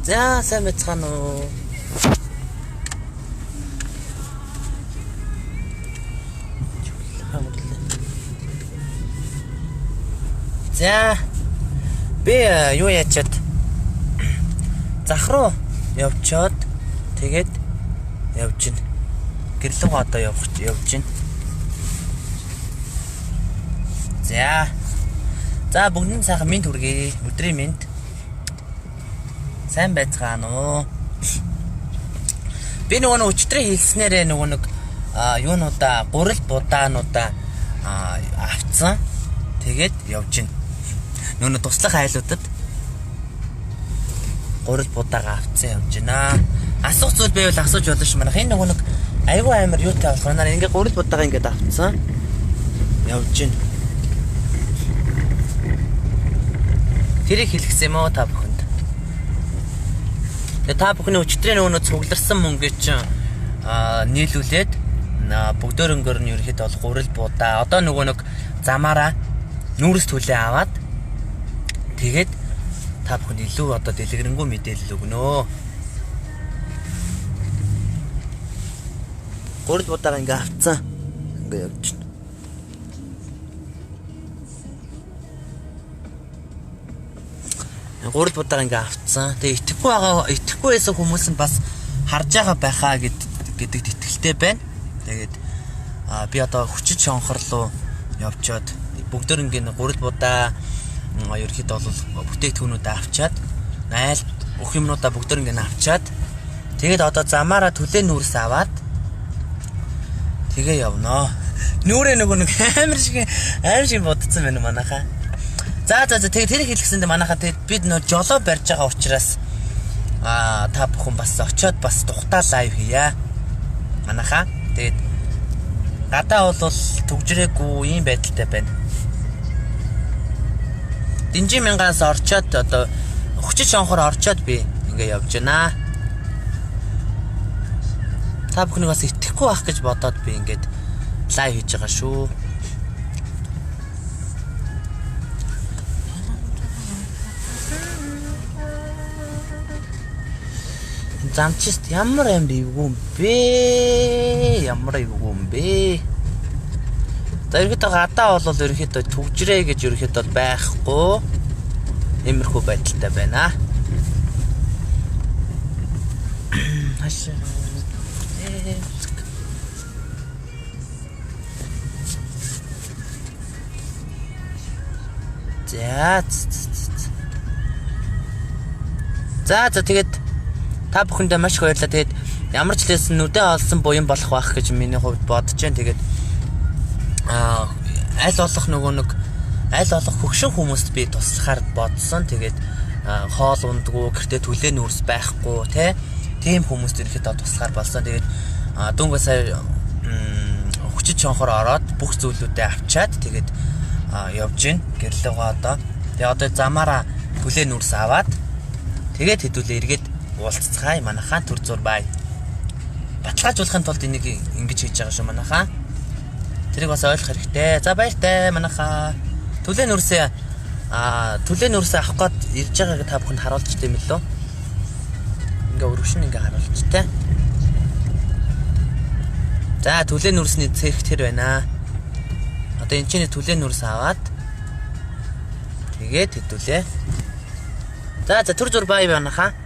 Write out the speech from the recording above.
За сайн байцгаана уу. За би юу ячаад зах руу явчаад тэгээд явж гин. Гэрлэг одоо явж гин. За бүгдэн сайхан минь хүргэе. Өдрийн минь. Сайн байцгаана уу. Би нөгөө өчтөрөө хэлснээрээ нөгөө нэг юунуудаа гурил будаануудаа авцсан. Тэгээд явж гин. Нөгөө туслах айлуудад гурил будаага авцсан явж гинэ. Асуух зүйл байвал асууж болно ш манайх. Энэ нөгөө нэг айгүй амар юутай болох наар ингээ гурил будаага ингээд авцсан. Явж гин. Тэрийг хэлчихсэн юм уу та бүхэнд? Та бүхний өчтөрийн нөгөө цугларсан мөнгө чинь нийлүүлээд бүгдөрөнгөөр нь ерөөхдөө бол гурил будаа одоо нөгөө нэг замаараа нүүрс төлөө аваад тэгээд та бүхэнд илүү одоо дэлгэрэнгүй мэдээлэл өгнө. Гурил будаага ингээ авцсан. Ингээ явж байна. Гурил будаага ингээ авцсан. Тэгээ итгэхгүй байсан хүмүүс нь бас харж байгаа байхаа гэдэгт итгэлтэй байна. Тэгээд би одоо хүчит шонхорлоо явчаад бүгдөрөнгөө гурил будаа ерөөхдөө бол бүтээгдэхүүнүүдээ авчаад айл бүх юмнуудаа бүгдөрөнгөө авчаад тэгээд одоо замаараа төлөө нүүрс аваад тэгээ явнаа. Нүүрээ нөгөө нэг амар шиг бодсон байна манайхаа. За тэгээд тэр хэлгэсэнд манайхаа тэгээд бид нөө жолоо барьж байгаа учраас та бүхэн бас очиод бас тухтаа лайв хийя. Манайхаа тэгээд гадаа бол төгжрээгүй ийм байдалтай байна. Динжи мянгаас орчоод одоо хүчит шонхоор орчоод би ингээ явж байна. Та бүхнийг бас итгэхгүй байх гэж бодоод би ингээд лайв хийж байгаа шүү. Замчист ямар амар ивгүй юм бэ? За ерөөхдөө гадаа бол ерөөхдөө төгжрээ гэж ерөөхдөө байхгүй. Иймэрхүү байдалтай байна. За тэгээд та бүхэндээ маш их баярлалаа. Тэгээд ямар ч лээс нүдэ олсон буян болох байх гэж миний хувьд бодож байна. Тэгээд аль болох хөгшин хүмүүст би туслахаар бодсон. Тэгээд хоол ундгүй, гэртээ төлөө нүүрс байхгүй, тийм хүмүүст ирэхэд туслахаар болсон. Тэгээд дөнгөж сая хүчит шонхоор ороод бүх зүйлүүдээ авчаад тэгээд явж гин гэрлэгаа одоо. Тэгээд одоо замаараа төлөө нүүрс аваад тэгээд хэдүүлээ эргээд уулзцгаая манайхаа төр зур бай. Баталгаажуулахын тулд энийг ингэж хийж байгаа шүү манайхаа. Тэрийг бас ойлгох хэрэгтэй. За баяртай манайхаа. Төлөө нүүрсээ авах гээд ирж байгааг та бүхэнд харуулчихсан юм лөө. Ингээ өргөшн ингээ харуулчихтай. За төлөө нүүрсний цэрэг тэр байна. Одоо энэ чинь төлөө нүүрс аваад тэгээд хэдүүлээ. За төр зур бай манайхаа.